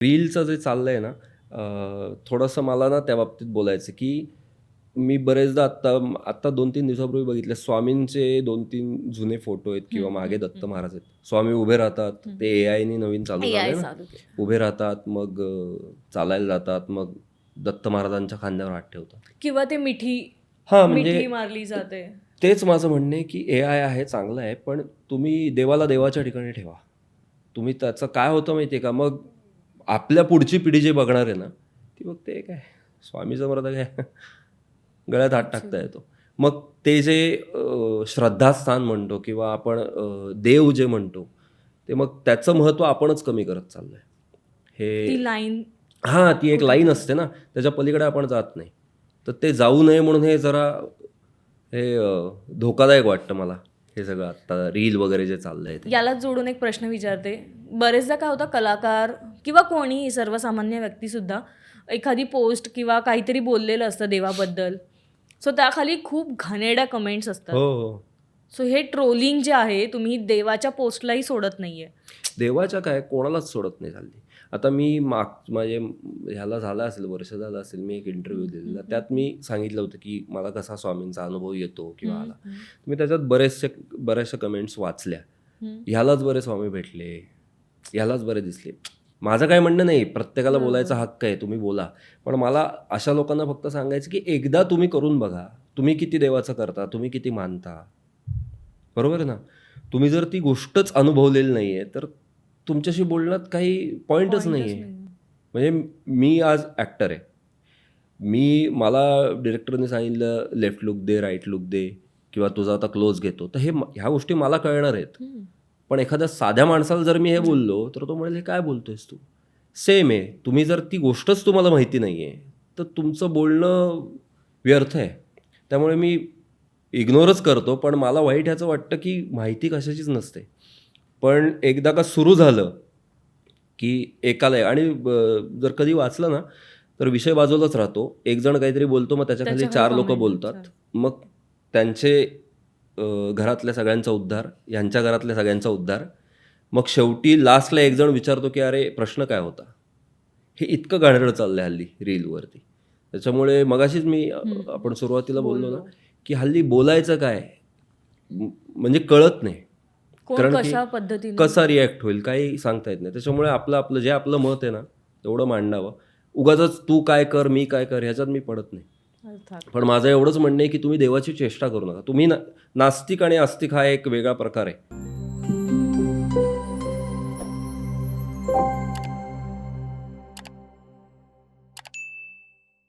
रीलचं जे चाललंय ना, थोडंसं मला ना त्या बाबतीत बोलायचं की मी बरेचदा आत्ता आत्ता 2-3 दिवसापूर्वी बघितले स्वामींचे 2-3 जुने फोटो आहेत किंवा हं, मागे हं, दत्त हं, महाराज आहेत. स्वामी उभे राहतात. हं. ते एआयनी नवीन चालू एआय झालंय ना. चालू केलं. उभे राहतात, मग चालायला जातात, मग दत्त महाराजांच्या खांद्यावर हात ठेवतात. किंवा ते मिठी हां, म्हणजे मिठी मारली जाते. तेच माझं म्हणणं आहे की एआय आहे, चांगलं आहे, पण तुम्ही देवाला देवाच्या ठिकाणी ठेवा. तुम्ही त्याचं काय होतं माहिती आहे का, मग आपल्या पुढची पिढी जे बघणार आहे ना, ती बघते काय स्वामी समर्थ काय गळ्यात हात अच्छा. टाकता येतो. मग ते जे श्रद्धास्थान म्हणतो किंवा आपण देव जे म्हणतो, ते मग त्याचं महत्त्व आपणच कमी करत चाललोय. ती हे लाईन हां, ती एक लाईन कुठेतरी. असते ना, त्याच्या पलीकडे आपण जात नाही. तर ते जाऊ नये म्हणून हे जरा धोकादायक वाटतं मला, हे सगळं आत्ता रील वगैरे जे चाललंय ते. यालाच जोडून एक प्रश्न विचारते. बरेचदा काय होतं, कलाकार किंवा कोणीही सर्वसामान्य व्यक्तीसुद्धा एखादी पोस्ट किंवा काहीतरी बोललेलं असतं देवाबद्दल. सो त्याखाली खूप घाणेरड्या कमेंट्स असतात. हो, हो. सो हे ट्रोलिंग जे आहे, तुम्ही देवाच्या पोस्टलाही सोडत नाहीये. देवाच्या काय कोणालाच सोडत नाही हल्ली. आता मी म्हणजे ह्याला झालं असेल, वर्ष झालं असेल, मी एक इंटरव्ह्यू दिलेला. त्यात मी सांगितलं होतं की मला कसा स्वामींचा अनुभव येतो किंवा हं, आला. हं, मी त्याच्यात बऱ्याचशा कमेंट्स वाचल्या. हं. ह्यालाच बरे स्वामी भेटले, ह्यालाच बरे दिसले. माझं काय म्हणणं नाही, प्रत्येकाला बोलायचा बरोबर. हक्क आहे, तुम्ही बोला. पण मला अशा लोकांना फक्त सांगायचं की एकदा तुम्ही करून बघा. तुम्ही किती देवाचं करता, तुम्ही किती मानता. बरोबर आहे ना? तुम्ही जर ती गोष्टच अनुभवलेली नाहीये, तर तुमच्याशी बोलण्यात काही पॉइंटच पॉइंटच नाहीये. नाही. म्हणजे मी आज ॲक्टर आहे. मला डिरेक्टरने सांगितलं लेफ्ट लुक दे, राईट लुक दे किंवा तुझा आता क्लोज घेतो. तर ह्या गोष्टी मला कळणार आहेत. हं. पण एखाद्या साध्या माणसाला जर मी हे बोललो, तर तो म्हणेल, "हे काय बोलतोयस तू?" सेम आहे. तुम्ही जर ती गोष्टच तुम्हाला माहिती नाहीये, तर तुमचं बोलणं व्यर्थ आहे. त्यामुळे मी इग्नोरच करतो. पण मला वाईट ह्याचं वाटतं, की माहिती कशाचीच नसते. पण एकदा का सुरू झालं, की एकाला आणि जर कधी वाचलं ना, तर विषय बाजूलाच राहतो. एक जण काहीतरी बोलतो, मग त्याच्या खाली त्याच्या 4 लोकं कमेंट बोलतात. मग त्यांचे घरातल्या सगळ्यांचा उद्धार, ह्यांच्या घरातल्या सगळ्यांचा उद्धार. मग शेवटी लास्टला एक जण विचारतो, की "अरे प्रश्न काय होता?" हे इतकं घाणेरडं चाललंय हल्ली रीलवरती. त्याच्यामुळे मगाशीच मी आपण सुरुवातीला बोललो ना, बोललो. की हल्ली बोलायचं काय? म्हणजे कळत नाही. कोण कारण की कशा पद्धतीने. कसा रिॲक्ट होईल काही सांगता येत नाही. त्याच्यामुळे आपलं जे आपलं मत आहे ना, तेवढं मांडावं. उगाचच तू काय कर, मी काय कर ह्याच्यात मी पडत नाही. अर्थात. पण माझं एवढंच म्हणणं आहे, की तुम्ही देवाची चेष्टा करू नका. तुम्ही नास्तिक आणि आस्तिक हा एक वेगळा प्रकार आहे.